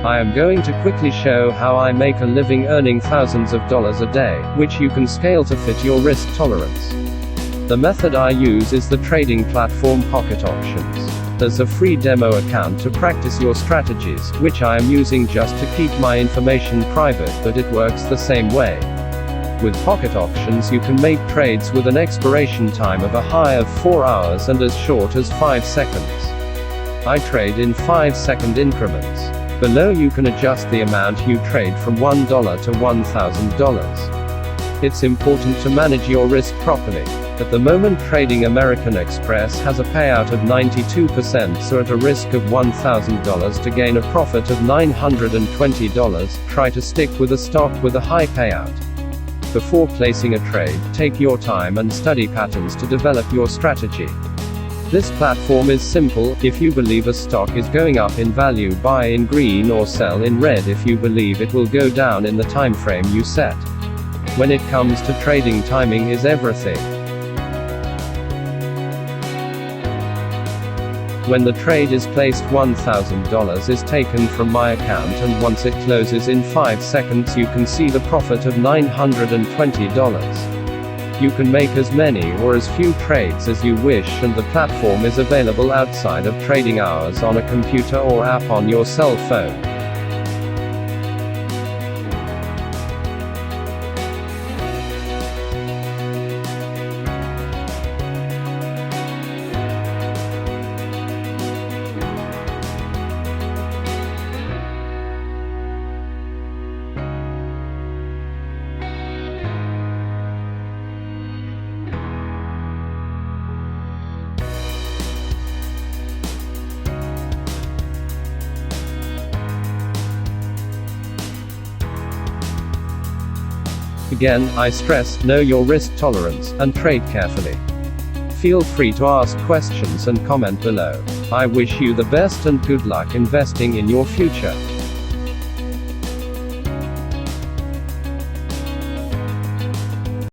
I am going to quickly show how I make a living earning thousands of dollars a day, which you can scale to fit your risk tolerance. The method I use is the trading platform Pocket Options. There's a free demo account to practice your strategies, which I am using just to keep my information private, but it works the same way. With Pocket Options you can make trades with an expiration time of a high of 4 hours and as short as 5 seconds. I trade in 5-second increments. Below you can adjust the amount you trade from $1 to $1,000. It's important to manage your risk properly. At the moment Trading American Express has a payout of 92%, so at a risk of $1,000 to gain a profit of $920, try to stick with a stock with a high payout. Before placing a trade, take your time and study patterns to develop your strategy. This platform is simple. If you believe a stock is going up in value, buy in green or sell in red if you believe it will go down in the time frame you set. When it comes to trading, timing is everything. When the trade is placed, $1,000 is taken from my account, and once it closes in 5 seconds you can see the profit of $920. You can make as many or as few trades as you wish, and the platform is available outside of trading hours on a computer or app on your cell phone. Again, I stress, know your risk tolerance, and trade carefully. Feel free to ask questions and comment below. I wish you the best and good luck investing in your future.